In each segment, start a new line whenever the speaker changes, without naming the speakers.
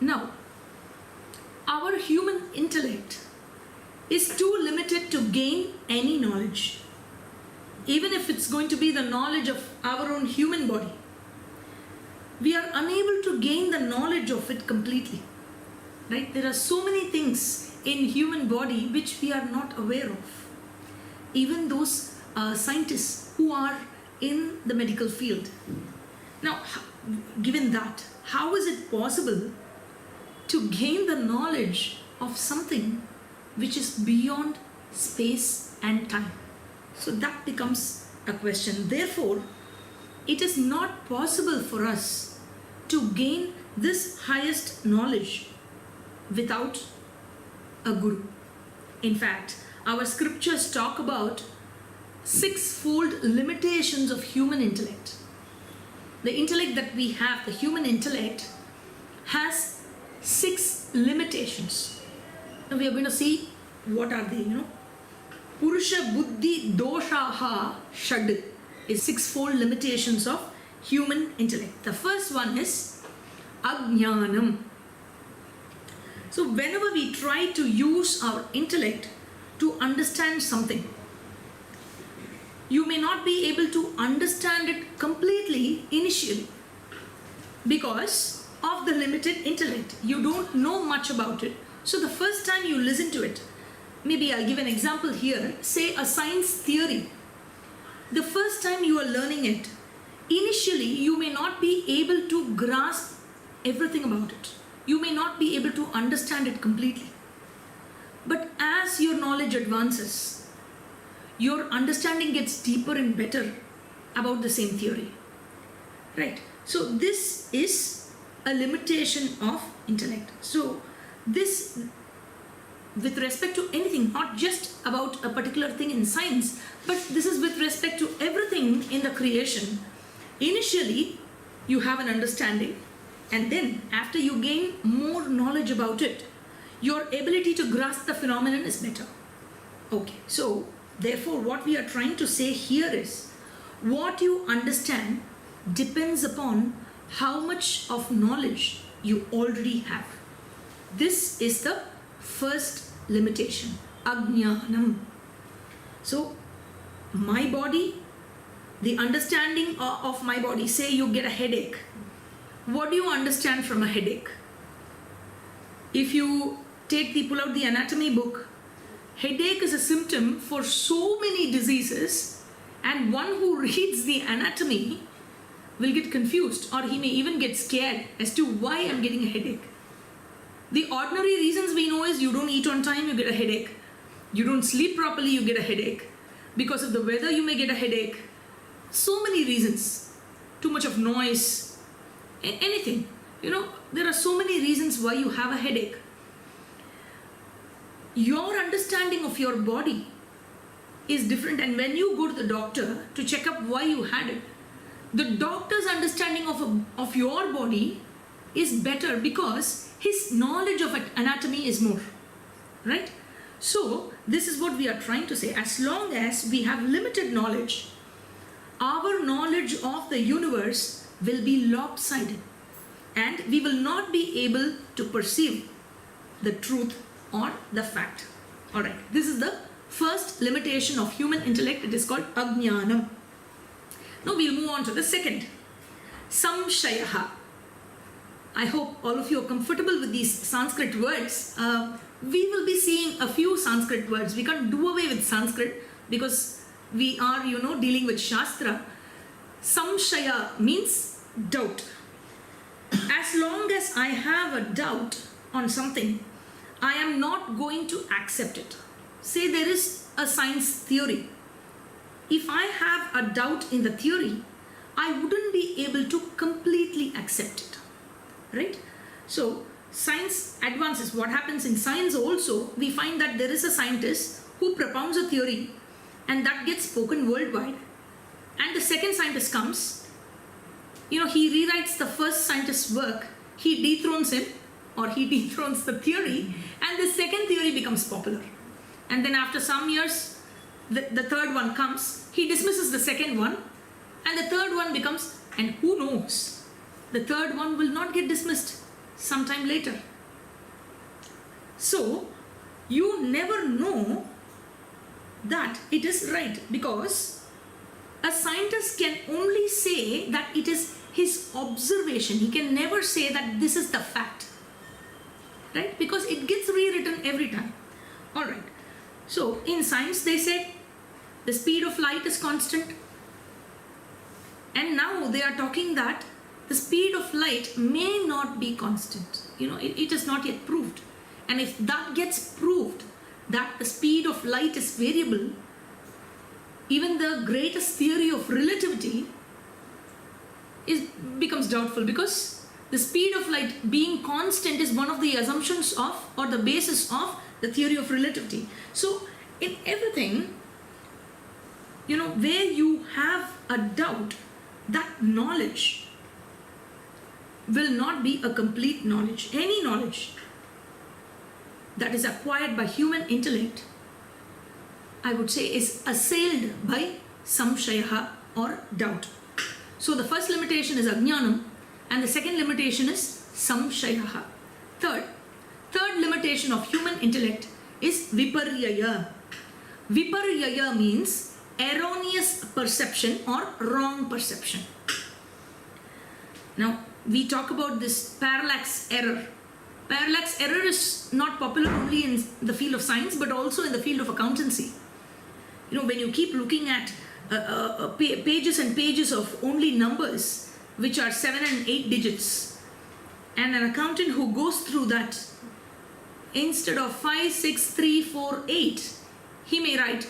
Now, our human intellect is too limited to gain any knowledge. Even if it's going to be the knowledge of our own human body, we are unable to gain the knowledge of it completely. Right? There are so many things in human body which we are not aware of. Even those scientists who are in the medical field. Now, given that, how is it possible to gain the knowledge of something which is beyond space and time? So that becomes a question. Therefore, it is not possible for us to gain this highest knowledge without a guru. In fact, our scriptures talk about six-fold limitations of human intellect. The intellect that we have, the human intellect, has 6 limitations. Now we are going to see what are they, Purusha Buddhi Doshaha Shad is 6-fold limitations of human intellect. The first one is Ajnanam. So whenever we try to use our intellect to understand something, you may not be able to understand it completely initially because of the limited intellect. You don't know much about it. So the first time you listen to it, maybe I'll give an example here, say a science theory. The first time you are learning it, initially you may not be able to grasp everything about it. You may not be able to understand it completely. But as your knowledge advances, your understanding gets deeper and better about the same theory. Right? So this is a limitation of intellect. So this, with respect to anything, not just about a particular thing in science, but this is with respect to everything in the creation. Initially, you have an understanding, and then after you gain more knowledge about it, your ability to grasp the phenomenon is better. Okay, so therefore what we are trying to say here is, what you understand depends upon how much of knowledge you already have. This is the first limitation, Ajnanam. So my body, the understanding of my body, say you get a headache. What do you understand from a headache? If you pull out the anatomy book, headache is a symptom for so many diseases, and one who reads the anatomy will get confused, or he may even get scared as to why I'm getting a headache. The ordinary reasons we know is you don't eat on time, you get a headache. You don't sleep properly, you get a headache. Because of the weather, you may get a headache. So many reasons. Too much of noise, anything. There are so many reasons why you have a headache. Your understanding of your body is different, and when you go to the doctor to check up why you had it, the doctor's understanding of your body is better because his knowledge of anatomy is more, right? So this is what we are trying to say. As long as we have limited knowledge, our knowledge of the universe will be lopsided, and we will not be able to perceive the truth or the fact. Alright, this is the first limitation of human intellect. It is called Ajnanam. Now we'll move on to the second, Samshayaha. I hope all of you are comfortable with these Sanskrit words. We will be seeing a few Sanskrit words. We can't do away with Sanskrit because we are, dealing with Shastra. Samshaya means doubt. As long as I have a doubt on something, I am not going to accept it. Say there is a science theory. If I have a doubt in the theory, I wouldn't be able to completely accept it. Right? So science advances. What happens in science also, we find that there is a scientist who propounds a theory and that gets spoken worldwide. And the second scientist comes, he rewrites the first scientist's work, he dethrones him, or he dethrones the theory, and the second theory becomes popular. And then after some years, the third one comes, he dismisses the second one, and the third one becomes, and who knows, the third one will not get dismissed. sometime later. So, you never know that it is right, because a scientist can only say that it is his observation. He can never say that this is the fact, right? Because it gets rewritten every time. All right. So in science they said the speed of light is constant, and now they are talking that the speed of light may not be constant. It is not yet proved. And if that gets proved, that the speed of light is variable, even the greatest theory of relativity becomes doubtful, because the speed of light being constant is one of the assumptions of, or the basis of, the theory of relativity. So in everything, where you have a doubt, that knowledge will not be a complete knowledge. Any knowledge that is acquired by human intellect, I would say, is assailed by samshayaha, or doubt. So the first limitation is ajnanam, and the second limitation is samshayaha. Third limitation of human intellect is viparyaya. Viparyaya means erroneous perception or wrong perception. Now we talk about this parallax error. Parallax error is not popular only in the field of science, but also in the field of accountancy. When you keep looking at pages and pages of only numbers which are 7 and 8 digits, and an accountant who goes through that, instead of 5, 6, 3, 4, 8, he may write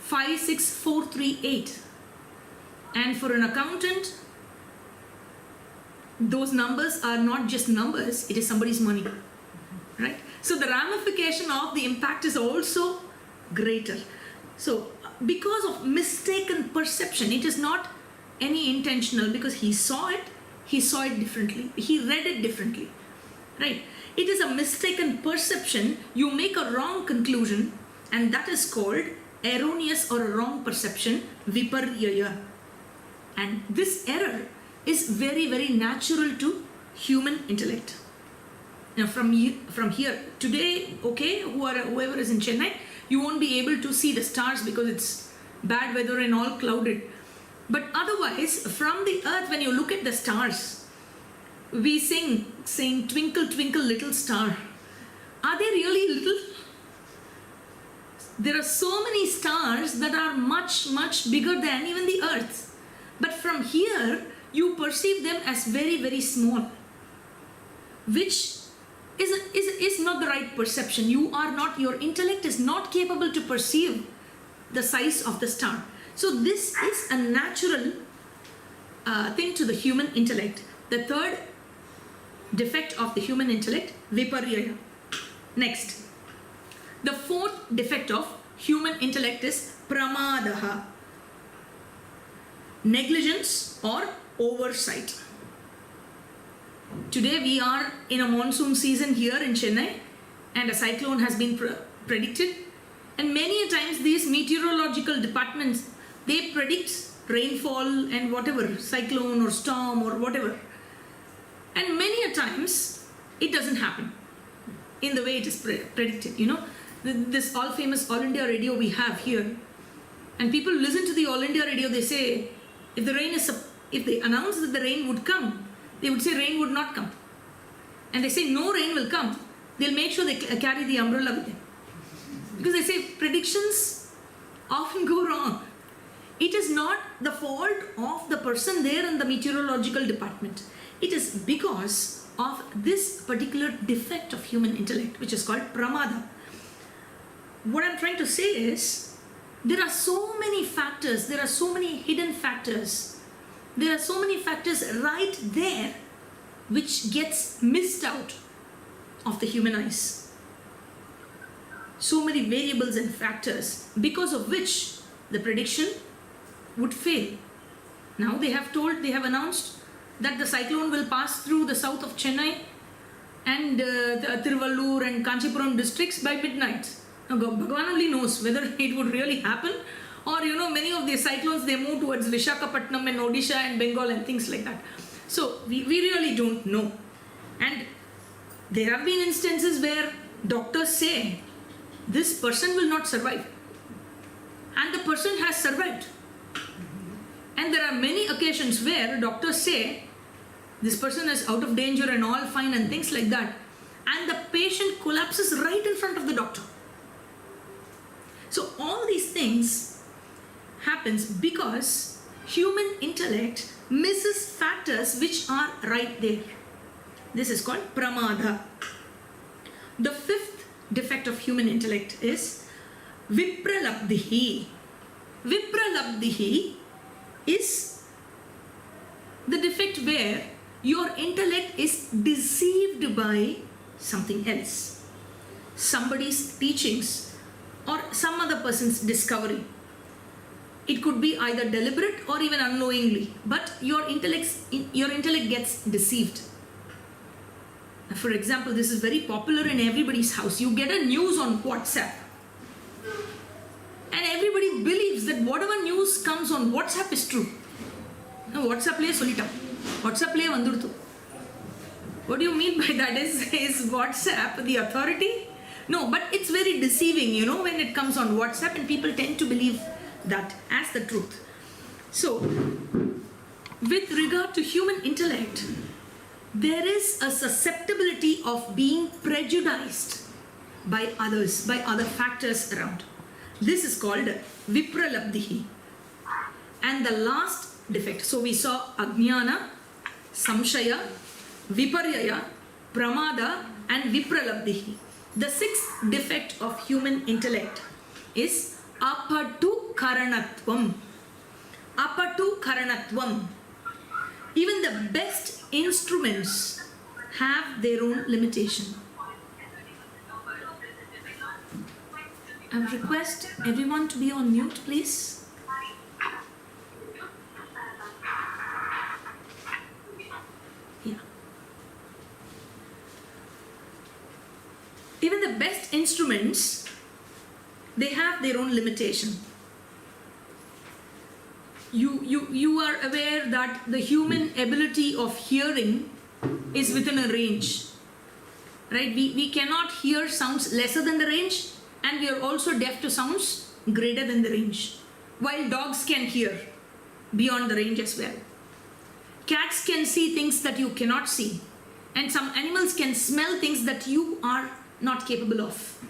5, 6, 4, 3, 8. And for an accountant, those numbers are not just numbers, it is somebody's money, right? So the ramification of the impact is also greater. So because of mistaken perception, it is not any intentional, because he saw it differently, he read it differently, right? It is a mistaken perception. You make a wrong conclusion, and that is called erroneous or a wrong perception, viparyaya. And this error is very, very natural to human intellect. Now from here, today, okay, whoever is in Chennai, you won't be able to see the stars because it's bad weather and all clouded. But otherwise, from the earth, when you look at the stars, we saying twinkle, twinkle, little star. Are they really little? There are so many stars that are much, much bigger than even the earth. But from here, you perceive them as very, very small, which is not the right perception. Your intellect is not capable to perceive the size of the star. So this is a natural thing to the human intellect. The third defect of the human intellect, viparyaya. Next, the fourth defect of human intellect is pramadaha, negligence or oversight. Today we are in a monsoon season here in Chennai, and a cyclone has been predicted, and many a times these meteorological departments, they predict rainfall and whatever, cyclone or storm or whatever, and many a times it doesn't happen in the way it is predicted. This all famous All India radio we have here, and people listen to the All India radio, they say if they announce that the rain would come, they would say rain would not come, and they say no rain will come, they'll make sure they carry the umbrella with them, because they say predictions often go wrong. It is not the fault of the person there in the meteorological department. It is because of this particular defect of human intellect, which is called pramada. What I'm trying to say is, there are so many factors, there are so many hidden factors, there are so many factors right there which gets missed out of the human eyes. So many variables and factors because of which the prediction would fail. Now they have announced that the cyclone will pass through the south of Chennai and the Tiruvallur and Kanchipuram districts by midnight. Now Bhagavan only knows whether it would really happen, or many of the cyclones, they move towards Vishakhapatnam and Odisha and Bengal and things like that. So we really don't know. And There have been instances where doctors say this person will not survive, and the person has survived. And there are many occasions where doctors say this person is out of danger and all fine and things like that, and the patient collapses right in front of the doctor. So all these things happens because human intellect misses factors which are right there. This is called pramada. The fifth defect of human intellect is vipralabdhihi. Vipralabdhihi is the defect where your intellect is deceived by something else, somebody's teachings or some other person's discovery. It could be either deliberate or even unknowingly, but your intellect gets deceived. For example, this is very popular in everybody's house. You get a news on WhatsApp, and everybody believes that whatever news comes on WhatsApp is true. Now, WhatsApp lay solita. WhatsApp lay vandurtu. What do you mean by that? Is WhatsApp the authority? No, but it's very deceiving, when it comes on WhatsApp, and people tend to believe that as the truth. So, with regard to human intellect, there is a susceptibility of being prejudiced by others, by other factors around. This is called vipralabdhihi. And the last defect, so we saw ajnana, samshaya, viparyaya, pramada and vipralabdhihi. The sixth defect of human intellect is apatu karanatvam. Apatu karanatvam. Even the best instruments have their own limitation. I would request everyone to be on mute, please. Yeah. Even the best instruments, they have their own limitation. You are aware that the human ability of hearing is within a range, right? We cannot hear sounds lesser than the range, and we are also deaf to sounds greater than the range, while dogs can hear beyond the range as well. Cats can see things that you cannot see, and some animals can smell things that you are not capable of.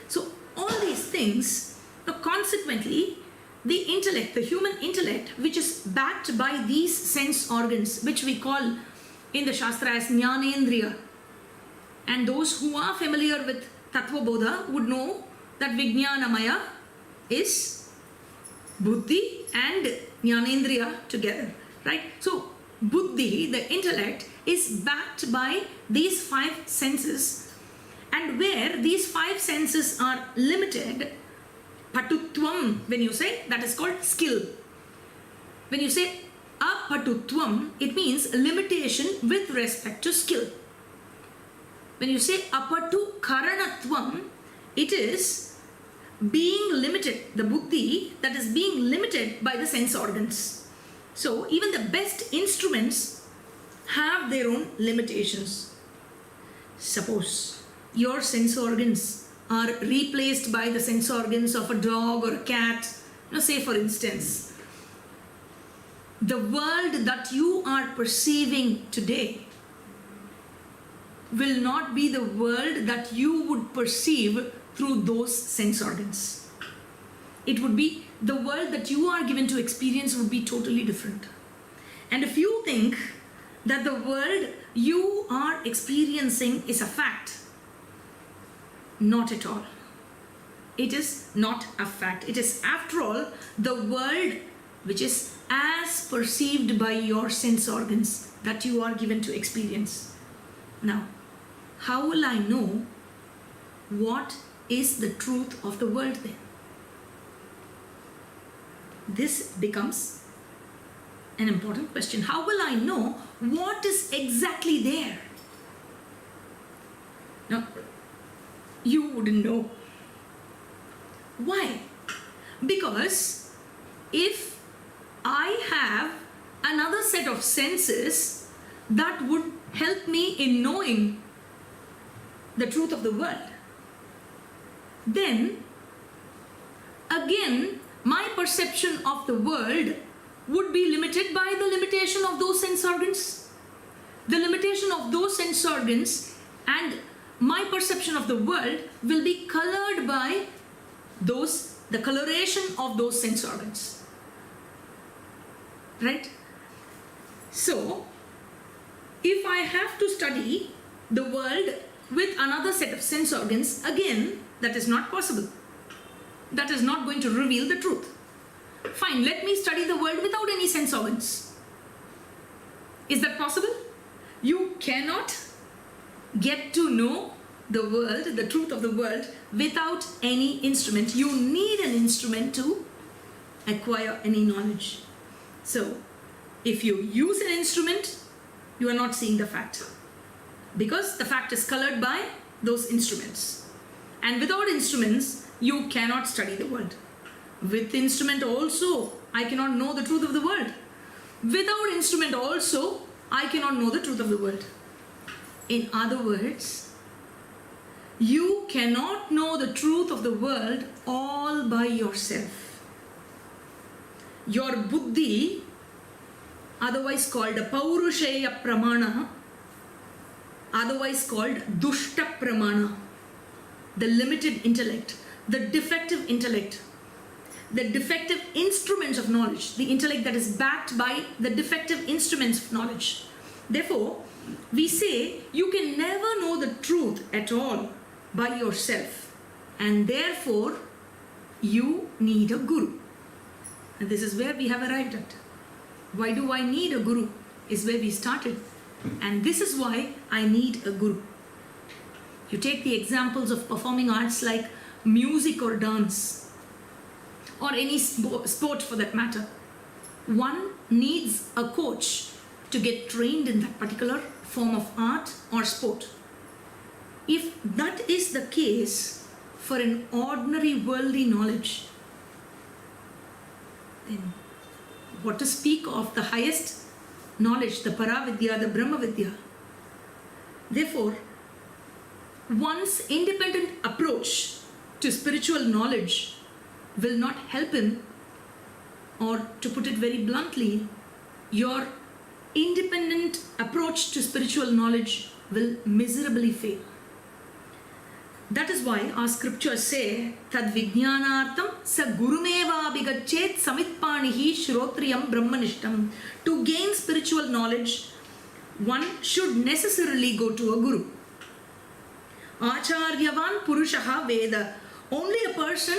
So all these things, consequently, the intellect, the human intellect, which is backed by these sense organs, which we call in the Shastra as Jnanendriya. And those who are familiar with Tattva Bodha would know that Vijnanamaya is Buddhi and Jnanendriya together, right? So Buddhi, the intellect, is backed by these five senses, and where these five senses are limited, patutvam, when you say, that is called skill. When you say apatutvam, it means limitation with respect to skill. When you say apatu karanatvam, it is being limited, the buddhi that is being limited by the sense organs. So even the best instruments have their own limitations. Suppose your sense organs are replaced by the sense organs of a dog or a cat. Say for instance, the world that you are perceiving today will not be the world that you would perceive through those sense organs. It would be the world that you are given to experience would be totally different. And if you think that the world you are experiencing is a fact, not at all. It is not a fact. It is, after all, the world which is as perceived by your sense organs that you are given to experience. Now, how will I know what is the truth of the world then? This becomes an important question. How will I know what is exactly there? Now, you wouldn't know. Why? Because if I have another set of senses that would help me in knowing the truth of the world, then again my perception of the world would be limited by the limitation of those sense organs. The limitation of those sense organs and my perception of the world will be colored by the coloration of those sense organs. Right? So, if I have to study the world with another set of sense organs, again, that is not possible. That is not going to reveal the truth. Fine, let me study the world without any sense organs. Is that possible? You cannot get to know the world, the truth of the world, without any instrument. You need an instrument to acquire any knowledge. So, if you use an instrument, you are not seeing the fact. Because the fact is colored by those instruments. And without instruments, you cannot study the world. With instrument also, I cannot know the truth of the world. Without instrument also, I cannot know the truth of the world. In other words, you cannot know the truth of the world all by yourself. Your buddhi, otherwise called a paurusheya pramana, otherwise called dushta pramana, the limited intellect, the defective intellect, the defective instruments of knowledge, the intellect that is backed by the defective instruments of knowledge. Therefore, we say you can never know the truth at all by yourself, and therefore you need a guru. And this is where we have arrived at. Why do I need a guru? Is where we started. And this is why I need a guru. You take the examples of performing arts like music or dance, or any sport for that matter. One needs a coach to get trained in that particular form of art or sport. If that is the case for an ordinary worldly knowledge, then what to speak of the highest knowledge, the Paravidya, the Brahma Vidya. Therefore, one's independent approach to spiritual knowledge will not help him, or to put it very bluntly, your independent approach to spiritual knowledge will miserably fail. That is why our scriptures say, Tad vijnanartham sa gurumeva abhigachet samitpanihi shrotriyam brahmanishtam. To gain spiritual knowledge, one should necessarily go to a guru. Acharyavan purushaha veda. Only a person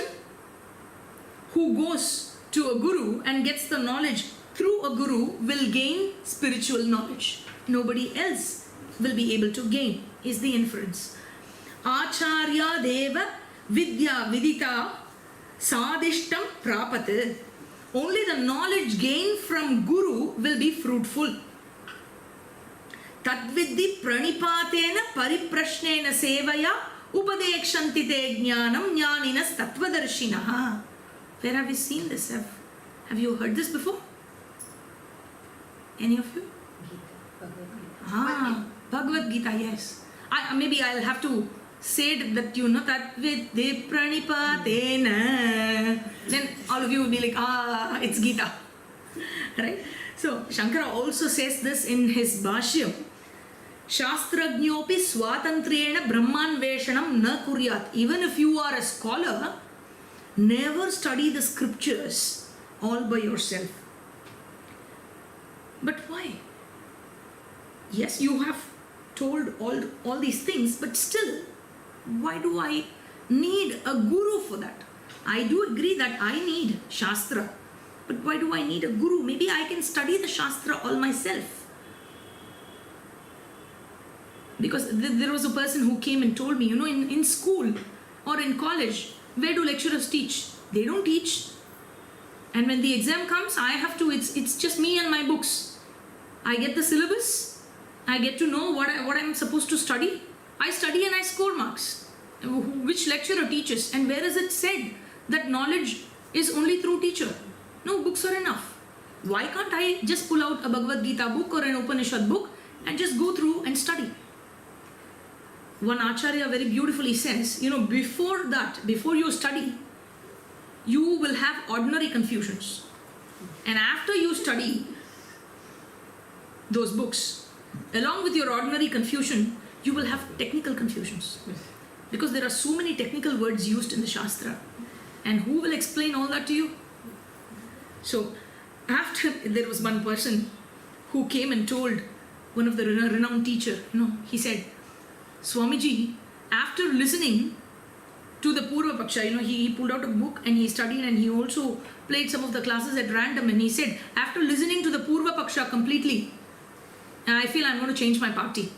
who goes to a guru and gets the knowledge through a guru will gain spiritual knowledge. Nobody else will be able to gain, is the inference. Acharya deva vidya vidita sadishtam prapat. Only the knowledge gained from guru will be fruitful. Tadvidhi pranipatena pariprashnena sevaya upadekshanti te jnanam jnaninas tattvadarshinaha. Where have you seen this? Have you heard this before? Any of you? Bhagavad Gita, yes. Maybe I'll have to say it that you know that with the pranipatena. Then all of you will be like, it's Gita. Right? So, Shankara also says this in his Bhashyam. Shastrajñopi swatantriyena brahmanveshanam na kuryat. Even if you are a scholar, never study the scriptures all by yourself. But why? Yes, you have told all these things, but still, why do I need a guru for that? I do agree that I need Shastra, but why do I need a guru? Maybe I can study the Shastra all myself. Because there was a person who came and told me, in school or in college, where do lecturers teach? They don't teach. And when the exam comes, I have to, it's just me and my books. I get the syllabus. I get to know what I'm supposed to study. I study and I score marks. Which lecturer teaches? And where is it said that knowledge is only through teacher? No, books are enough. Why can't I just pull out a Bhagavad Gita book or an Upanishad book and just go through and study? one Acharya very beautifully says, before that, before you study, you will have ordinary confusions. And after you study those books, along with your ordinary confusion, you will have technical confusions. Because there are so many technical words used in the Shastra. And who will explain all that to you? So, after there was one person who came and told one of the renowned teacher, he said, Swamiji, after listening to the Purva Paksha, he pulled out a book and he studied, and he also played some of the classes at random, and he said, after listening to the Purva Paksha completely, I feel I'm going to change my party.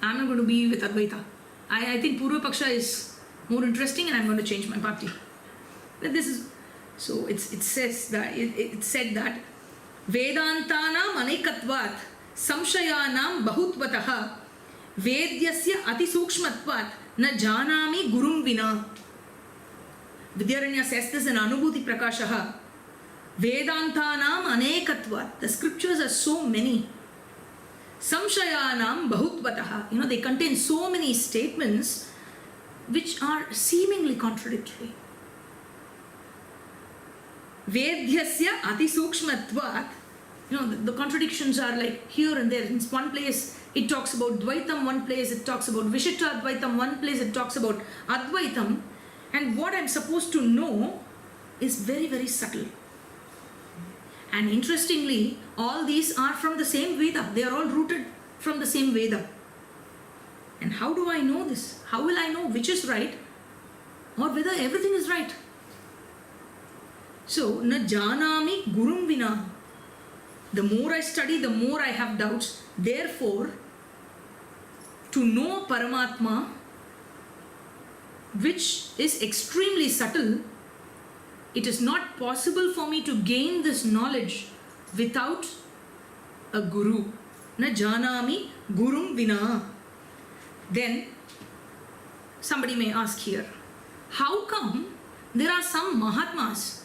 I'm not going to be with Advaita. I think Purva Paksha is more interesting and I'm going to change my party. But this is, so it says that, it said that Vedantanam anekatvat samshayanam bahutvatah vedyasya atisukshmatvat na janami gurum vina. Vidyaranya says this in Anubhuti Prakashaha. Vedantanam anekatvat. The scriptures are so many. Samshayanam bahutvatah. They contain so many statements which are seemingly contradictory. Vedyasya atisukshmatvat. The contradictions are like here and there. In one place it talks about Dvaitam, one place it talks about Vishitta Advaitam, one place it talks about Advaitam. And what I'm supposed to know is very, very subtle. And interestingly, all these are from the same Veda. They are all rooted from the same Veda. And how do I know this? How will I know which is right or whether everything is right? So, na janami gurum vina. The more I study, the more I have doubts. Therefore, to know Paramatma, which is extremely subtle, it is not possible for me to gain this knowledge without a guru. Na janami gurum vina. Then somebody may ask here, how come there are some Mahatmas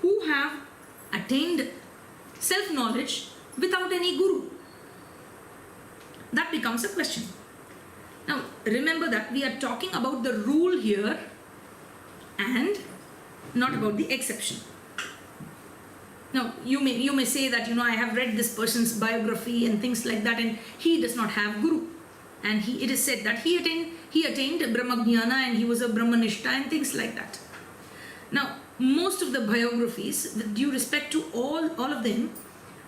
who have attained self-knowledge without any guru? That becomes a question. Now remember that we are talking about the rule here and not about the exception. Now you may say that I have read this person's biography and things like that, and he does not have guru, and it is said that he attained Brahmajnana and he was a Brahmanishta and things like that. Now most of the biographies, with due respect to all of them,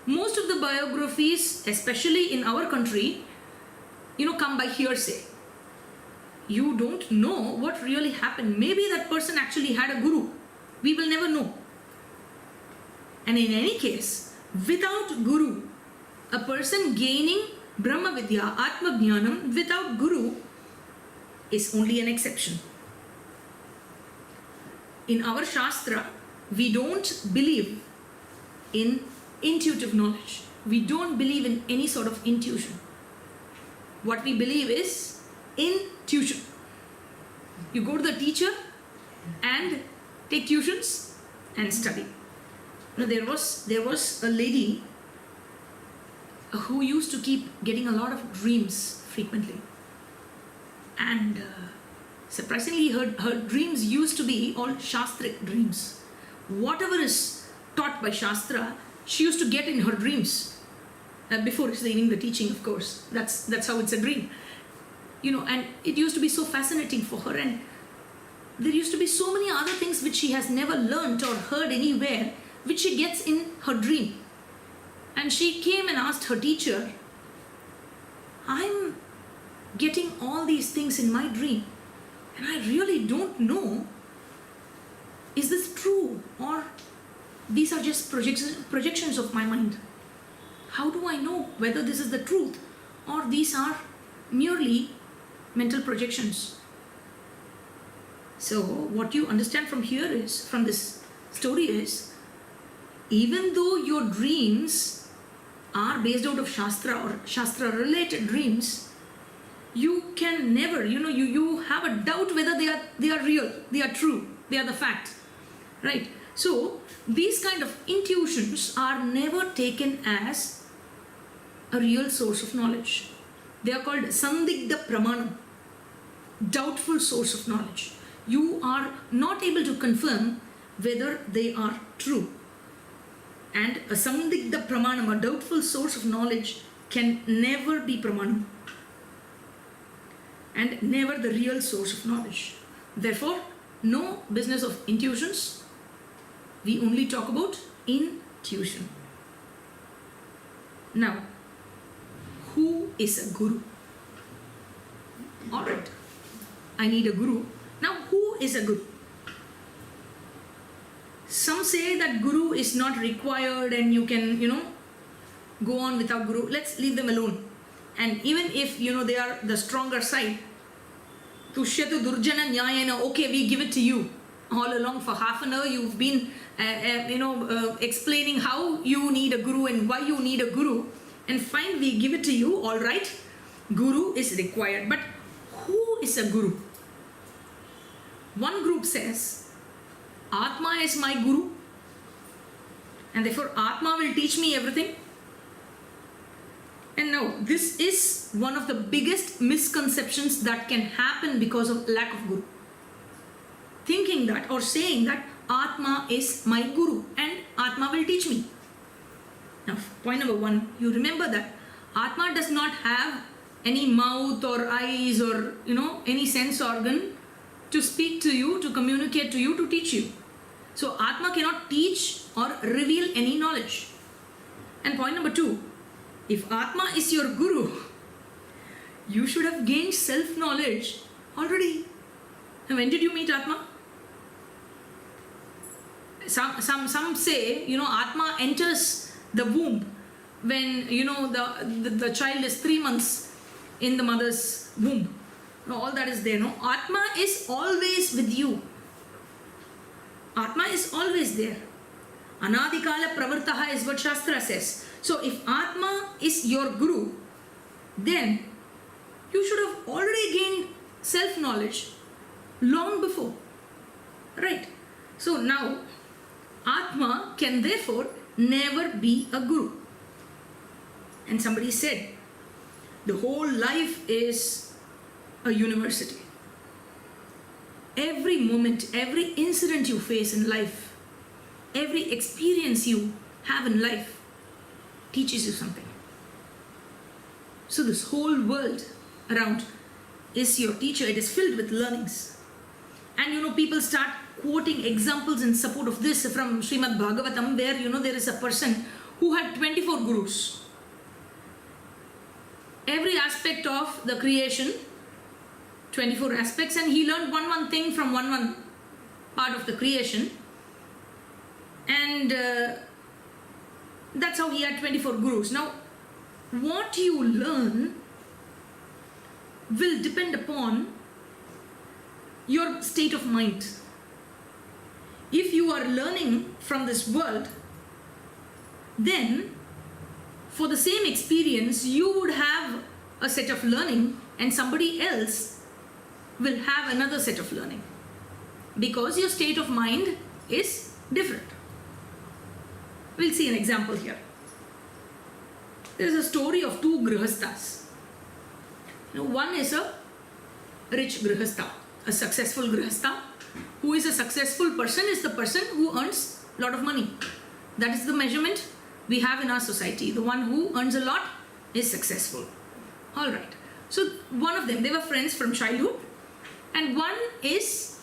most of the biographies, especially in our country, come by hearsay. You don't know what really happened. Maybe that person actually had a guru. We will never know. And in any case, without guru, a person gaining Brahma Vidya, Atma Jnanam without guru is only an exception. In our Shastra, we don't believe in intuitive knowledge. We don't believe in any sort of intuition. What we believe is intuition. You go to the teacher and take tuitions and study. Now there was a lady who used to keep getting a lot of dreams frequently. And surprisingly, her dreams used to be all Shastric dreams. Whatever is taught by Shastra, she used to get in her dreams. Before receiving the teaching, of course. That's how it's a dream. And it used to be so fascinating for her. And there used to be so many other things which she has never learnt or heard anywhere, which she gets in her dream. And she came and asked her teacher, I'm getting all these things in my dream, and I really don't know, is this true, or these are just projections of my mind? How do I know whether this is the truth or these are merely mental projections? So what you understand from this story is, even though your dreams are based out of Shastra or Shastra related dreams, you can never, you have a doubt whether they are real, they are true, they are the fact, right? So these kind of intuitions are never taken as a real source of knowledge. They are called Sandigdha Pramanam. doubtful source of knowledge. You are not able to confirm whether they are true. And a sandigdha pramanam, a doubtful source of knowledge, can never be pramanam and never the real source of knowledge. Therefore, no business of intuitions. We only talk about intuition. Now, who is a guru? Alright, I need a guru. Now, who is a guru? Some say that guru is not required and you can, go on without guru. Let's leave them alone. And even if, they are the stronger side, Tushyatu Durjana Nyayana, okay, we give it to you. All along for half an hour, you've been, explaining how you need a guru and why you need a guru. And fine, we give it to you, all right. Guru is required. But who is a guru? One group says, Atma is my guru. And therefore, Atma will teach me everything. And now, this is one of the biggest misconceptions that can happen because of lack of guru. Thinking that or saying that Atma is my guru and Atma will teach me. Now, point number one, you remember that Atma does not have any mouth or eyes or, any sense organ to speak to you, to communicate to you, to teach you. So, Atma cannot teach or reveal any knowledge. And point number two, if Atma is your guru, you should have gained self-knowledge already. And when did you meet Atma? Some say, Atma enters the womb when, the child is 3 months in the mother's womb. All that is there. No, Atma is always with you. Atma is always there. Anadikala pravartaha is what Shastra says. So if Atma is your guru, then you should have already gained self-knowledge long before. Right? So now, Atma can therefore never be a guru. And somebody said, the whole life is a university. Every moment, every incident you face in life, every experience you have in life teaches you something. So this whole world around is your teacher. It is filled with learnings. And people start quoting examples in support of this from Srimad Bhagavatam, where there is a person who had 24 gurus. Every aspect of the creation, 24 aspects, and he learned one thing from one part of the creation. And that's how he had 24 gurus. Now, what you learn will depend upon your state of mind. If you are learning from this world, then for the same experience, you would have a set of learning and somebody else will have another set of learning, because your state of mind is different. We'll see an example here. There is a story of two grihasthas. One is a rich grihastha, a successful grihastha. Who is a successful person is the person who earns a lot of money. That is the measurement we have in our society. The one who earns a lot is successful. All right. So one of them, they were friends from childhood, and one is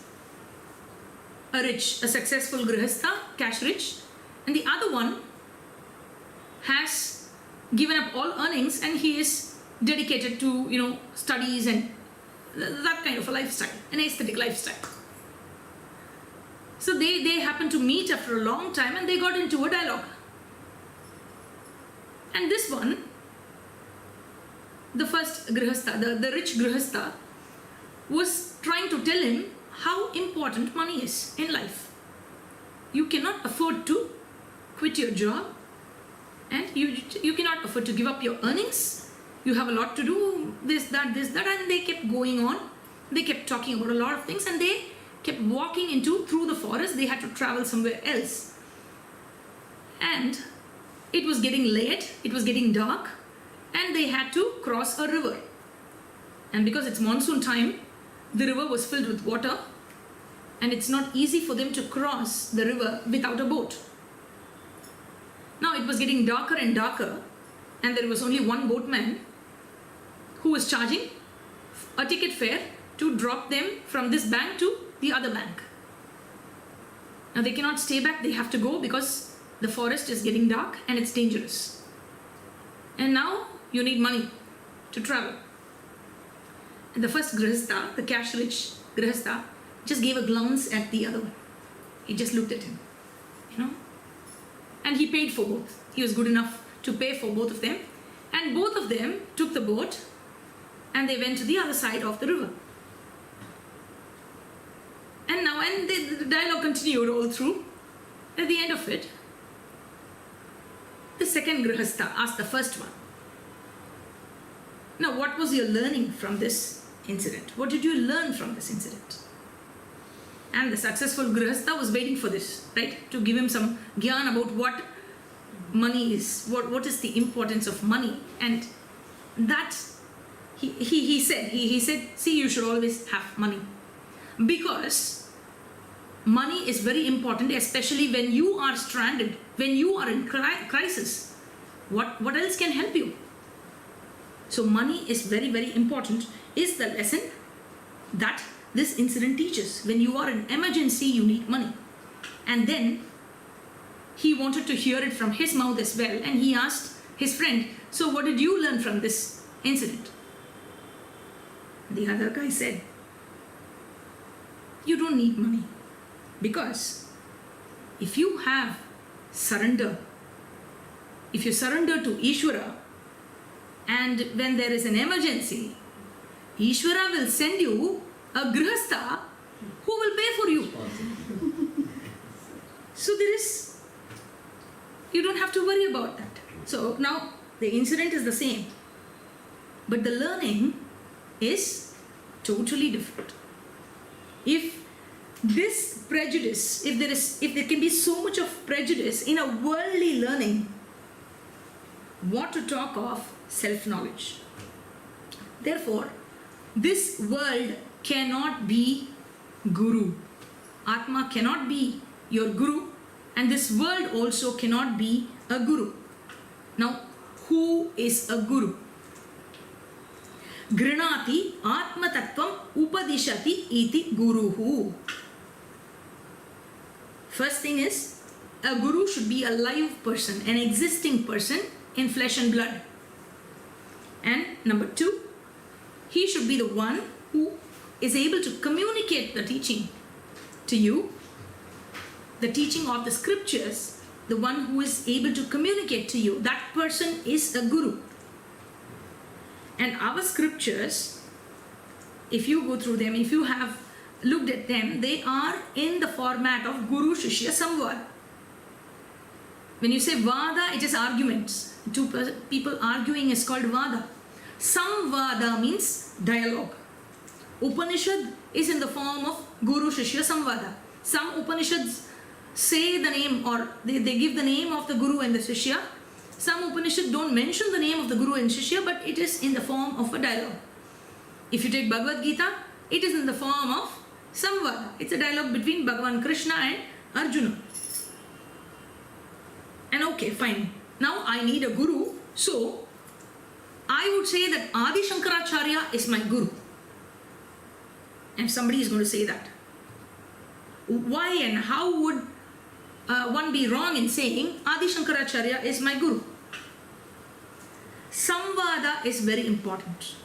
a successful grihastha, cash rich, and the other one has given up all earnings and he is dedicated to studies and that kind of a lifestyle, an aesthetic lifestyle. So they happened to meet after a long time and they got into a dialogue. And this one, the first grihastha, the rich grihastha, was trying to tell him how important money is in life. You cannot afford to quit your job, and you cannot afford to give up your earnings. You have a lot to do, this, that, and they kept going on. They kept talking about a lot of things and they kept walking through the forest. They had to travel somewhere else. And it was getting late, it was getting dark, and they had to cross a river. And because it's monsoon time, the river was filled with water and it's not easy for them to cross the river without a boat. Now it was getting darker and darker, and there was only one boatman who was charging a ticket fare to drop them from this bank to the other bank. Now they cannot stay back, they have to go because the forest is getting dark and it's dangerous. And now you need money to travel. And the first Grihastha, the cash-rich Grihastha, just gave a glance at the other one. He just looked at him, and he paid for both. He was good enough to pay for both of them, and both of them took the boat and they went to the other side of the river. And the dialogue continued all through. At the end of it, the second Grihastha asked the first one, now what was your learning from this incident? What did you learn from this incident? And the successful Grihastha was waiting for this, right? To give him some gyan about what money is, what is the importance of money. And that he said, see, you should always have money. Because money is very important, especially when you are stranded, when you are in crisis. What else can help you? So money is very, very important, is the lesson that this incident teaches. When you are in emergency, you need money. And then he wanted to hear it from his mouth as well, and he asked his friend, so what did you learn from this incident? The other guy said, you don't need money, because if you have surrender, if you surrender to Ishvara, and when there is an emergency, Ishvara will send you a Grihastha who will pay for you. So you don't have to worry about that. So now the incident is the same, but the learning is totally different. If this prejudice, if there can be so much of prejudice in a worldly learning, what to talk of self-knowledge? Therefore, this world cannot be Guru. Atma cannot be your Guru, and this world also cannot be a Guru. Now, who is a Guru? Grinati Atma Tattvam Upadishati iti Guruhu. First thing is, a Guru should be a live person, an existing person in flesh and blood. And number two, he should be the one who is able to communicate the teaching to you, the teaching of the scriptures, the one who is able to communicate to you. That person is a Guru. And our scriptures, if you go through them, if you have looked at them, they are in the format of Guru Shishya Samvad. When you say Vada, it is arguments. Two people arguing is called Vada. Samvada means dialogue. Upanishad is in the form of Guru Shishya Samvada. Some Upanishads say the name, or they give the name of the Guru and the Shishya. Some Upanishads don't mention the name of the Guru and Shishya, but it is in the form of a dialogue. If you take Bhagavad Gita, it is in the form of Samvada. It's a dialogue between Bhagavan Krishna and Arjuna. And okay, fine. Now I need a Guru, so I would say that Adi Shankaracharya is my Guru. And somebody is going to say that. Why and how would one be wrong in saying Adi Shankaracharya is my Guru? Samvada is very important.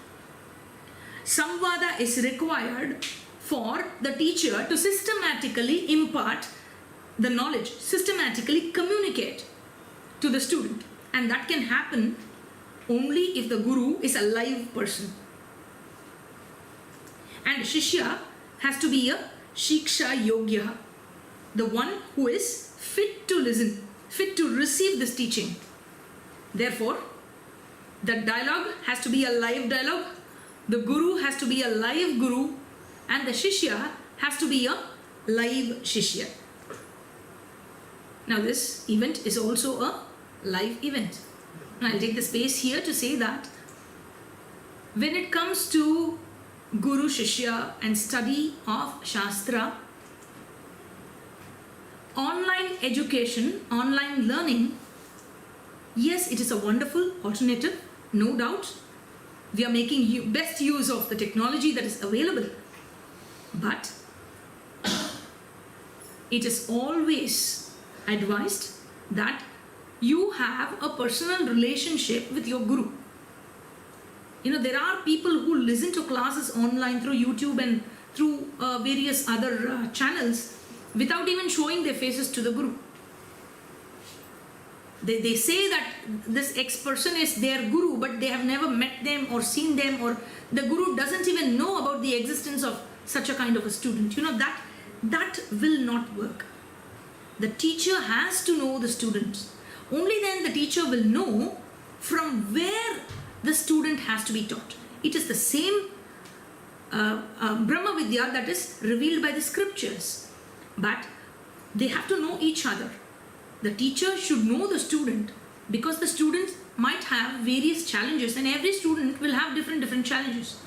Samvada is required for the teacher to systematically impart the knowledge, systematically communicate to the student. And that can happen only if the Guru is a live person. And Shishya has to be a Shiksha Yogya, the one who is fit to listen, fit to receive this teaching. Therefore, the dialogue has to be a live dialogue, the Guru has to be a live Guru, and the Shishya has to be a live Shishya. Now this event is also a live event. I'll take the space here to say that when it comes to Guru Shishya and study of Shastra, online education, online learning, yes, it is a wonderful alternative, no doubt. We are making best use of the technology that is available. But it is always advised that you have a personal relationship with your Guru. There are people who listen to classes online through YouTube and through various other channels without even showing their faces to the Guru. They say that this X person is their Guru, but they have never met them or seen them, or the Guru doesn't even know about the existence of such a kind of a student. That will not work. The teacher has to know the student. Only then the teacher will know from where the student has to be taught. It is the same Brahma Vidya that is revealed by the scriptures. But they have to know each other. The teacher should know the student, because the might have various challenges, and every student will have different challenges.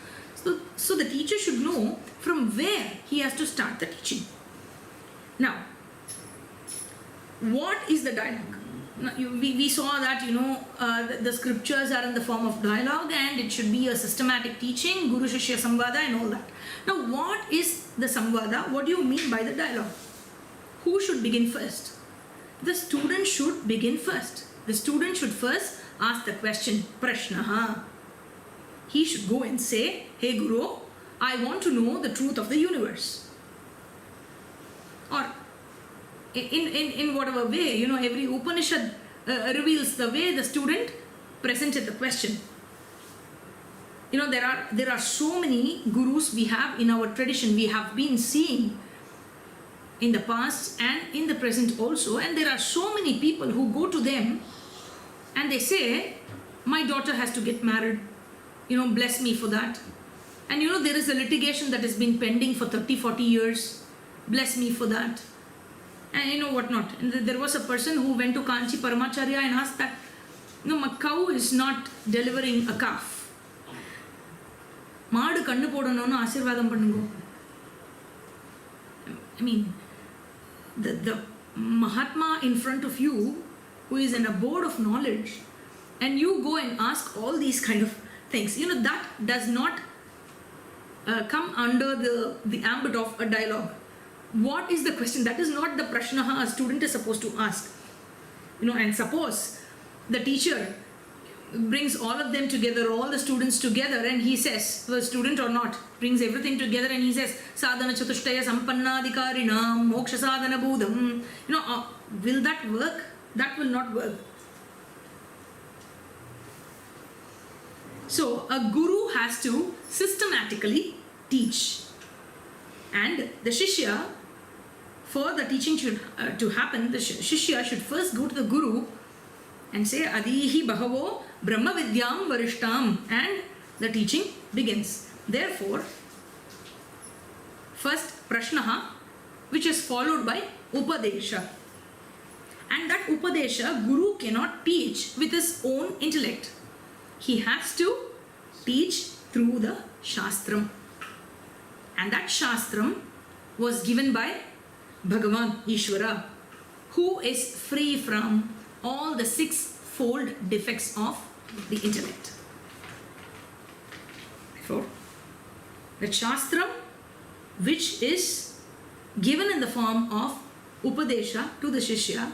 So the teacher should know from where he has to start the teaching. Now, what is the dialogue? Now, we saw that the scriptures are in the form of dialogue, and it should be a systematic teaching, Guru Shishya Samvada and all that. Now, what is the Samvada? What do you mean by the dialogue? Who should begin first? The student should begin first. The student should first ask the question, Prashnaha. He should go and say, hey Guru, I want to know the truth of the universe. Or in whatever way, every Upanishad reveals the way the student presented the question. There are so many gurus we have in our tradition. We have been seeing in the past and in the present also, and there are so many people who go to them and they say, my daughter has to get married, bless me for that. And there is a litigation that has been pending for 30-40 years, bless me for that. And what not. And there was a person who went to Kanchi Paramacharya and asked that, my cow is not delivering a calf. Maadu kannu podanonu asirvadam pannungo. I mean, the Mahatma in front of you, who is in a board of knowledge, and you go and ask all these kind of things, that does not come under the ambit of a dialogue. What is the question? That is not the prashnaha a student is supposed to ask. And suppose the teacher brings all of them together, all the students together, and he says, the student or not, brings everything together and he says, sadhana chatushtaya sampannadikarinam moksha sadhana budham. Will that work? That will not work. So a guru has to systematically teach, and the shishya, for the teaching to happen, the shishya should first go to the guru and say, Adihi Bahavo Brahma Vidyam Varishtam, and the teaching begins. Therefore, first Prashnaha, which is followed by Upadesha. And that Upadesha, Guru cannot teach with his own intellect. He has to teach through the Sastram. And that Sastram was given by Bhagavan Ishvara, who is free from all the six-fold defects of the intellect. Therefore, the Shastram, which is given in the form of Upadesha to the Shishya,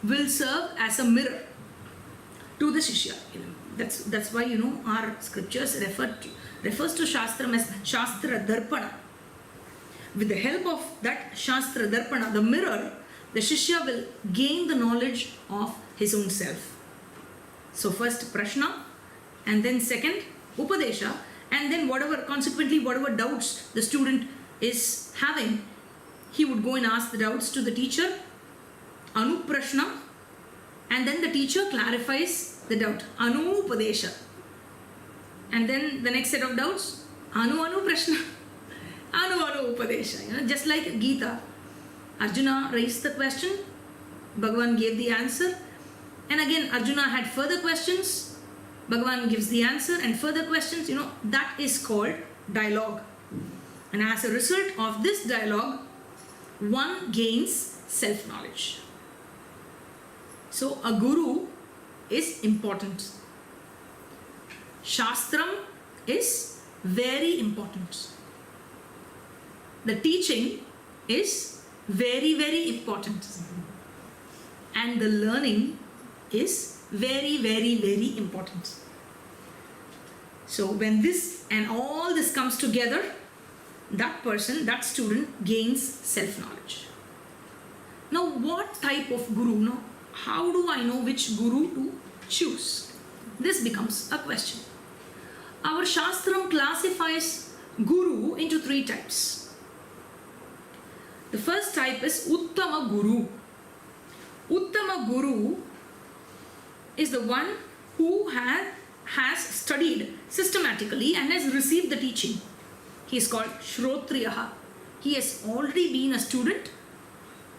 will serve as a mirror to the Shishya. That's why our scriptures refers to Shastram as Shastra Darpana. With the help of that Shastra Darpana, the mirror, the Shishya will gain the knowledge of his own self. So first Prashna, and then second Upadesha, and then consequently whatever doubts the student is having, he would go and ask the doubts to the teacher, Anuprashna, and then the teacher clarifies the doubt, Anupadesha. And then the next set of doubts, Anuprashna, Upadesha. Just like Gita, Arjuna raised the question, Bhagavan gave the answer, and again Arjuna had further questions, Bhagavan gives the answer, and further questions, that is called dialogue. And as a result of this dialogue, one gains self-knowledge. So a guru is important. Sastram is very important. The teaching is very, very important. And the learning is very, very, very important. So when this and all this comes together, that person, that student gains self-knowledge. Now what type of guru? Now, how do I know which guru to choose? This becomes a question. Our Shastram classifies guru into 3 types. The first type is Uttama Guru. Uttama Guru is the one who has studied systematically and has received the teaching. He is called Shrotriyaha. He has already been a student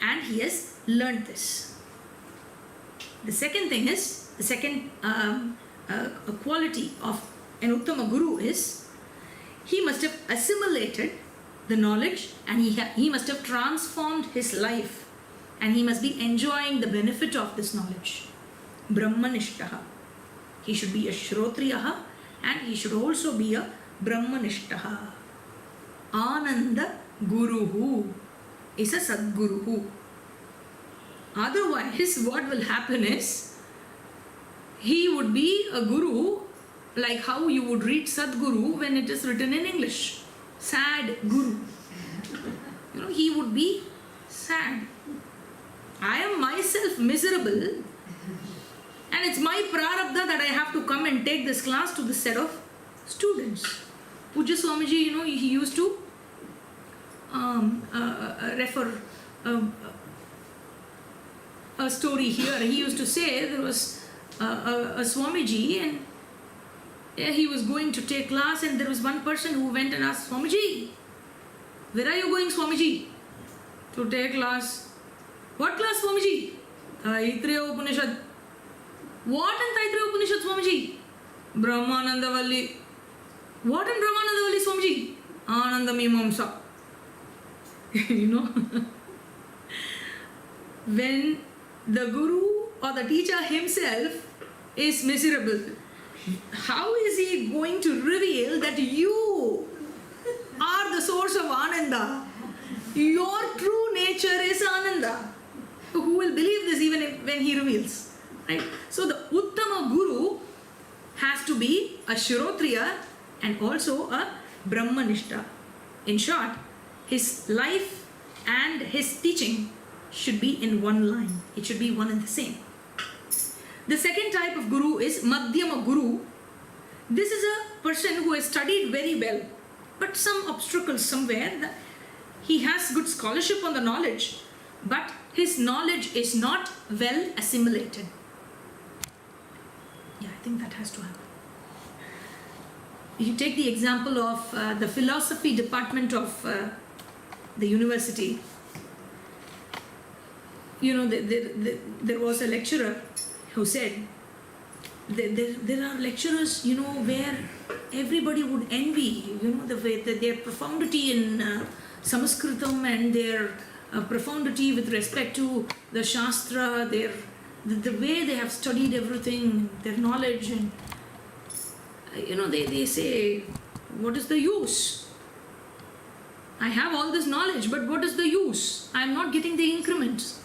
and he has learned this. The second thing is, the second quality of an Uttama Guru is, he must have assimilated the knowledge and he must have transformed his life and he must be enjoying the benefit of this knowledge. Brahmanishtaha. He should be a Shrotriyaha and he should also be a Brahmanishtaha. Ananda Guruhu is a Sadguruhu. Otherwise, what will happen is, he would be a guru like how you would read Sadguru when it is written in English. Sad Guru. You know, he would be sad. I am myself miserable and it's my prarabdha that I have to come and take this class to this set of students. Pujya Swamiji, you know, he used to refer a story here. He used to say there was a Swamiji and he was going to take class and there was one person who went and asked, Swamiji, where are you going, Swamiji? To take class. What class, Swamiji? Taittiriya Upanishad. What in Taittiriya Upanishad, Swamiji? Brahmanandavalli. What in Brahmanandavalli, Swamiji? Anandamimamsa. You know, when the guru or the teacher himself is miserable, how is he going to reveal that you are the source of Ananda? Your true nature is Ananda. Who will believe this even when he reveals? Right? So the Uttama Guru has to be a Shrotriya and also a Brahmanishta. In short, his life and his teaching should be in one line. It should be one and the same. The second type of guru is Madhyama Guru. This is a person who has studied very well, but some obstacles somewhere. That he has good scholarship on the knowledge, but his knowledge is not well assimilated. Yeah, I think that has to happen. You take the example of the philosophy department of the university. You know, there was a lecturer who said, there are lecturers, you know, where everybody would envy, you know, the way that their profundity in Sanskritam and their profundity with respect to the Shastra, the way they have studied everything, their knowledge, and you know, they say, what is the use? I have all this knowledge, but what is the use? I am not getting the increments.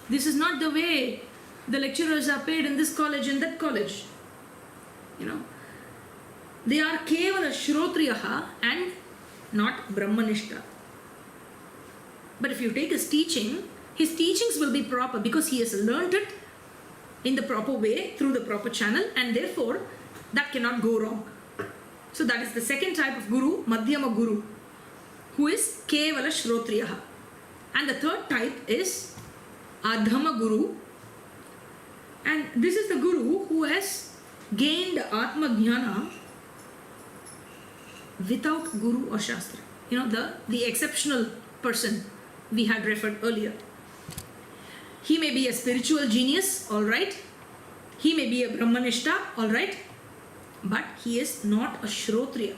This is not the way the lecturers are paid in this college and that college. You know, they are kevala Shrotriyaha and not Brahmanishta. But if you take his teachings will be proper because he has learnt it in the proper way through the proper channel, and therefore that cannot go wrong. So that is the second type of guru, Madhyama Guru, who is kevala Shrotriyaha. And the third type is Adhama Guru, and this is the guru who has gained Atma Jnana without Guru or Shastra. You know, the exceptional person we had referred earlier. He may be a spiritual genius, alright. He may be a Brahmanishta, alright. But he is not a Shrotriya.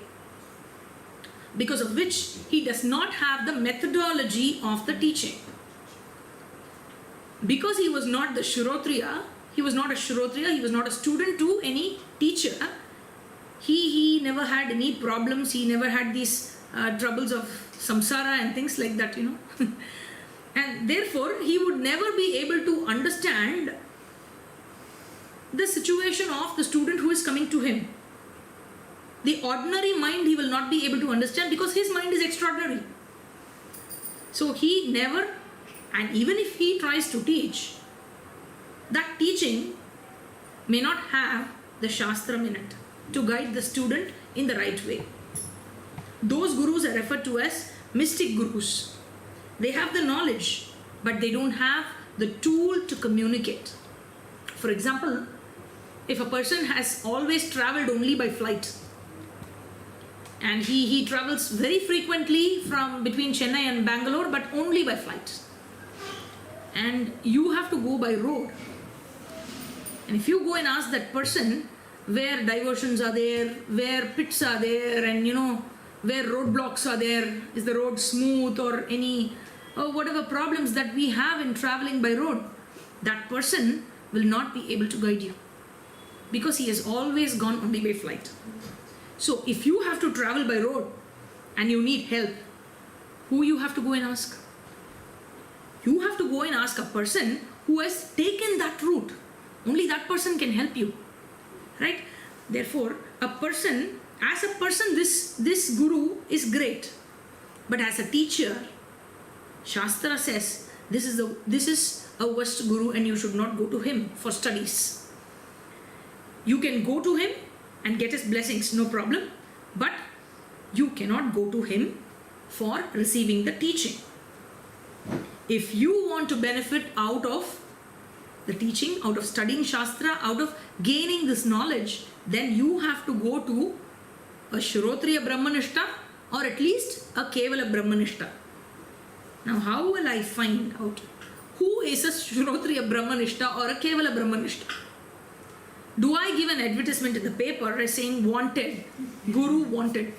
because of which he does not have the methodology of the teaching. Because he was not the Shrotriya, he was not a student to any teacher, he never had any problems, he never had these troubles of samsara and things like that, and therefore he would never be able to understand the situation of the student who is coming to him. The ordinary mind he will not be able to understand because his mind is extraordinary. So he never, and even if he tries to teach, that teaching may not have the Shastram in it to guide the student in the right way. Those gurus are referred to as mystic gurus. They have the knowledge, but they don't have the tool to communicate. For example, if a person has always traveled only by flight, and he travels very frequently from between Chennai and Bangalore, but only by flight, and you have to go by road, and if you go and ask that person where diversions are there, where pits are there, and where roadblocks are there, is the road smooth, or any whatever problems that we have in traveling by road, that person will not be able to guide you because he has always gone only by flight. So if you have to travel by road and you need help, who you have to go and ask? You have to go and ask a person who has taken that route. Only that person can help you, right? Therefore, as a person, this guru is great, but as a teacher, Shastra says this is a worst guru, and you should not go to him for studies. You can go to him and get his blessings, no problem, but you cannot go to him for receiving the teaching. If you want to benefit out of the teaching, out of studying Shastra, out of gaining this knowledge, then you have to go to a Shrotriya Brahmanishta or at least a Kevala Brahmanishta. Now, how will I find out who is a Shrotriya Brahmanishta or a Kevala Brahmanishta? Do I give an advertisement in the paper saying wanted, Guru wanted,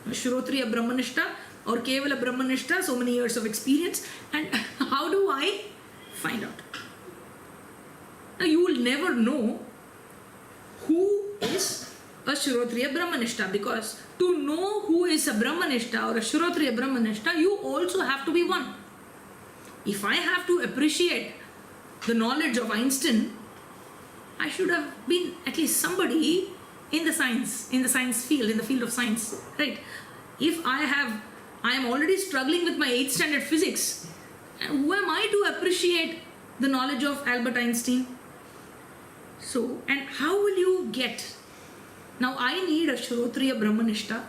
Shrotriya Brahmanishta or Kevala Brahmanishta, so many years of experience, and how do I find out? Now, you will never know who is a Shrotriya Brahmanishta, because to know who is a Brahmanishta or a Shrotriya Brahmanishta, you also have to be one. If I have to appreciate the knowledge of Einstein, I should have been at least somebody in the science field, in the field of science, right? If I am already struggling with my 8th standard physics, who am I to appreciate the knowledge of Albert Einstein? So, and how will you get? Now, I need a Shrotriya Brahmanishta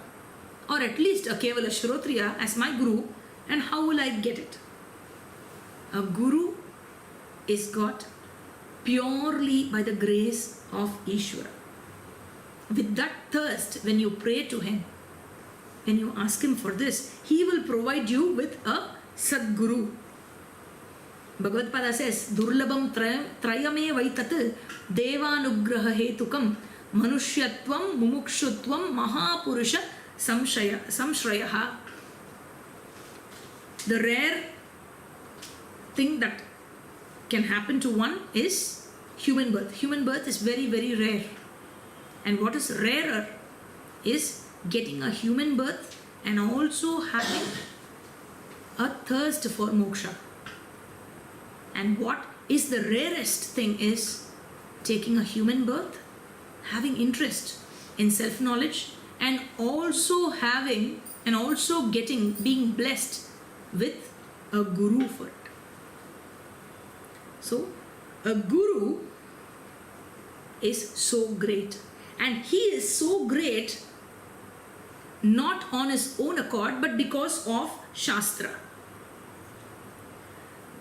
or at least a Kevala Shrotriya as my guru, and how will I get it? A guru is got purely by the grace of Ishvara. With that thirst, when you pray to him, when you ask him for this, he will provide you with a Sadguru. Bhagavad Pada says, Durlabam trayame vaitat devanugraha hetukam manushyatvam mumukshutvam mahapurusha samshrayaha. The rare thing that can happen to one is human birth. Human birth is very, very rare. And what is rarer is getting a human birth and also having a thirst for moksha. And what is the rarest thing is taking a human birth, having interest in self-knowledge, and also being blessed with a guru for it. So, a guru is so great, and he is so great not on his own accord but because of Shastra.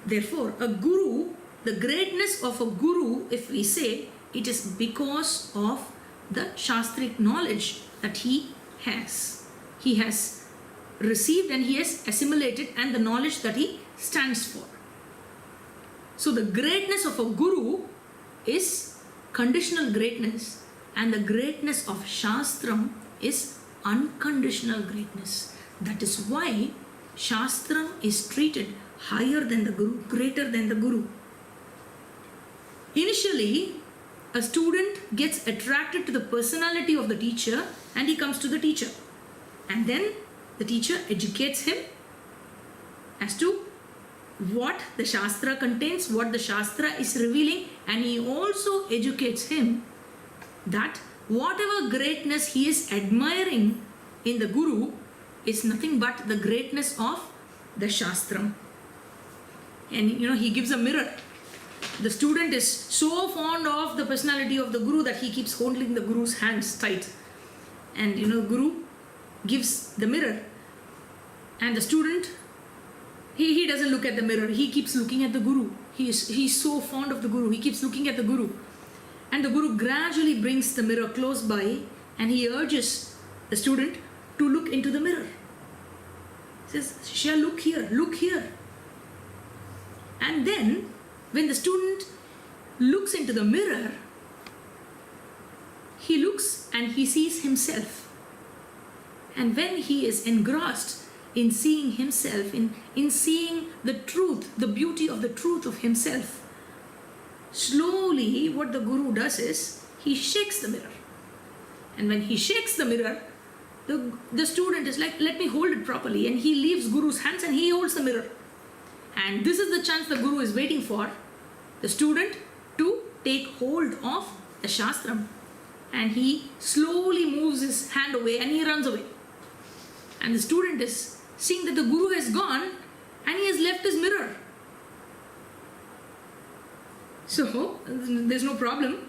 Therefore, a guru, the greatness of a guru, if we say, it is because of the Shastric knowledge that he has. He has received and he has assimilated, and the knowledge that he stands for. So the greatness of a guru is conditional greatness, and the greatness of Shastram is unconditional greatness. That is why Shastram is treated higher than the Guru, greater than the Guru. Initially, a student gets attracted to the personality of the teacher and he comes to the teacher. And then the teacher educates him as to what the Shastra contains, what the Shastra is revealing, and he also educates him that whatever greatness he is admiring in the Guru is nothing but the greatness of the Shastram. And he gives a mirror. The student is so fond of the personality of the Guru that he keeps holding the Guru's hands tight. And Guru gives the mirror, and the student, he doesn't look at the mirror, he keeps looking at the Guru. He's so fond of the Guru, he keeps looking at the Guru. And the Guru gradually brings the mirror close by and he urges the student to look into the mirror. He says, Shishya, look here, look here. And then when the student looks into the mirror, he looks and he sees himself. And when he is engrossed in seeing himself, in seeing the truth, the beauty of the truth of himself, slowly what the Guru does is he shakes the mirror. And when he shakes the mirror, the student is like, let me hold it properly. And he leaves Guru's hands and he holds the mirror. And this is the chance the Guru is waiting for, the student to take hold of the Shastram. And he slowly moves his hand away and he runs away. And the student is seeing that the Guru has gone and he has left his mirror. So there's no problem.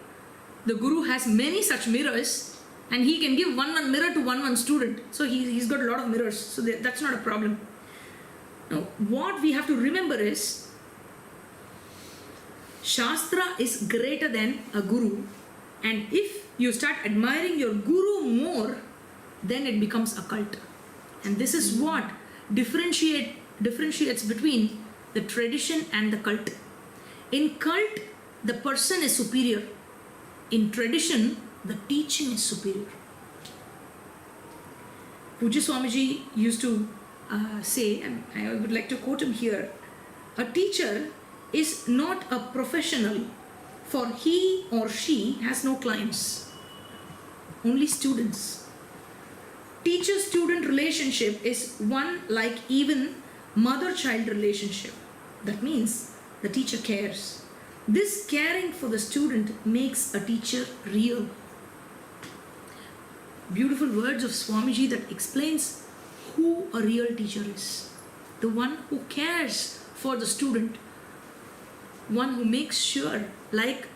The Guru has many such mirrors and he can give one mirror to one student. So he's got a lot of mirrors. So that's not a problem. Now, what we have to remember is Shastra is greater than a Guru. And if you start admiring your Guru more, then it becomes a cult. And this is what differentiates between the tradition and the cult. In cult, the person is superior. In tradition, the teaching is superior. Pujya Swamiji used to say, and I would like to quote him here, a teacher is not a professional, for he or she has no clients, only students. Teacher-student relationship is one like even mother-child relationship. That means the teacher cares. This caring for the student makes a teacher real. Beautiful words of Swamiji that explains who a real teacher is. The one who cares for the student. One who makes sure, like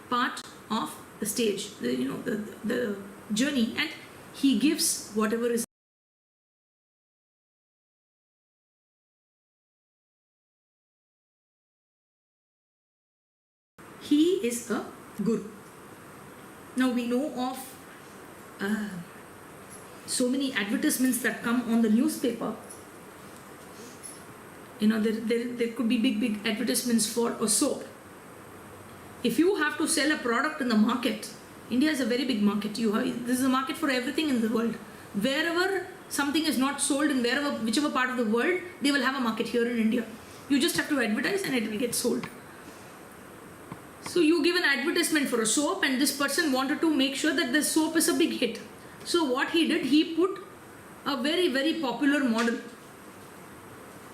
part of the stage, the journey, and he gives whatever is. He is a Guru. Now we know of so many advertisements that come on the newspaper. There could be big advertisements for a soap. If you have to sell a product in the market, India is a very big market. This is a market for everything in the world. Wherever something is not sold in whichever part of the world, they will have a market here in India. You just have to advertise and it will get sold. So you give an advertisement for a soap and this person wanted to make sure that the soap is a big hit. So what he did, he put a very popular model.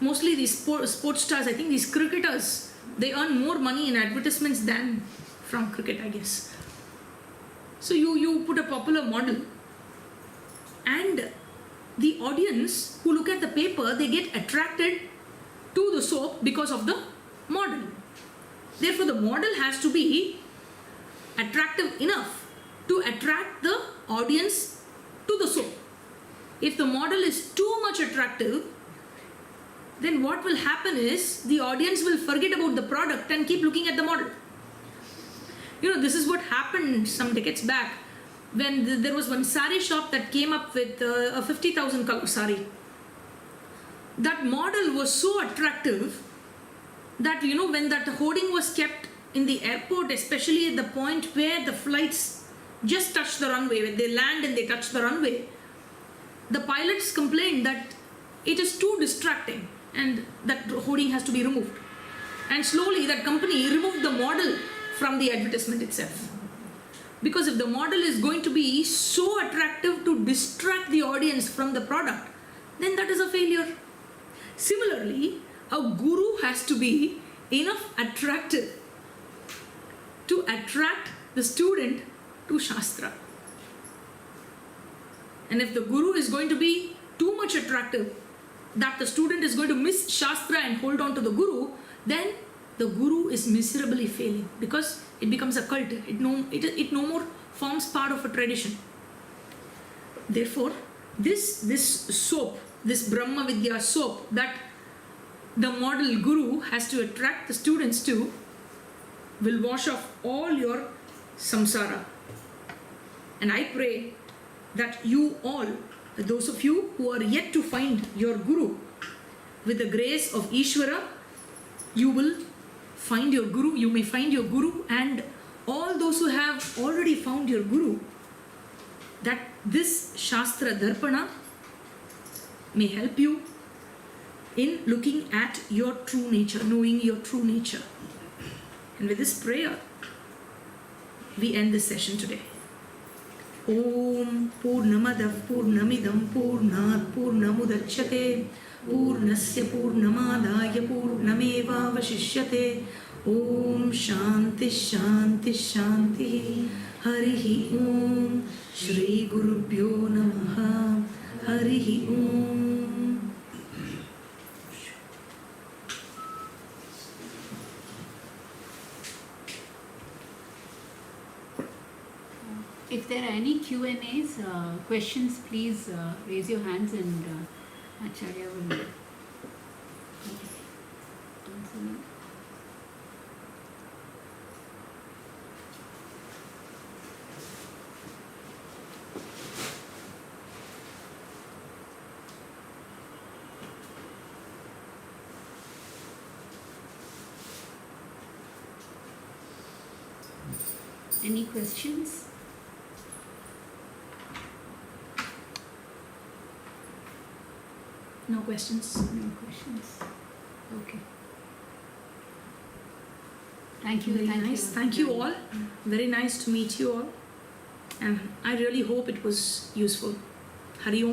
Mostly these sports stars, I think these cricketers, they earn more money in advertisements than from cricket, I guess. So you put a popular model and the audience who look at the paper, they get attracted to the soap because of the model. Therefore, the model has to be attractive enough to attract the audience to the soap. If the model is too much attractive, then what will happen is the audience will forget about the product and keep looking at the model. This is what happened some decades back. when there was one sari shop that came up with a 50,000 color sari. That model was so attractive that, you know, when that hoarding was kept in the airport, especially at the point where the flights just touch the runway, when they land and they touch the runway, the pilots complained that it is too distracting and that hoarding has to be removed. And slowly that company removed the model from the advertisement itself. Because if the model is going to be so attractive to distract the audience from the product, then that is a failure. Similarly, a guru has to be enough attractive to attract the student to Shastra. And if the guru is going to be too much attractive that the student is going to miss Shastra and hold on to the guru, then the guru is miserably failing, because it becomes a cult. It no more forms part of a tradition. Therefore, this soap, this Brahma Vidya soap that the model guru has to attract the students to, will wash off all your samsara. And I pray that you all, those of you who are yet to find your guru, with the grace of Ishvara, you will find your guru, you may find your guru, and all those who have already found your guru, that this Shastra Darpana may help you in looking at your true nature, knowing your true nature. And with this prayer, we end this session today. Om Purnamadav Purnamidam Purnat Purnamudachyate Purnasya Purnamadaya Purnameva Vashishyate. Om Shanti Shanti Shanti. Harihi Om. Shri Gurubhyo Namaha. Harihi Om.
If there are any Q&As, questions, please raise your hands and Acharya will answer them. Any questions?
No questions?
No questions. Okay. Thank you.
Very nice. Thank you all. Very nice to meet you all. And I really hope it was useful. Hari Om.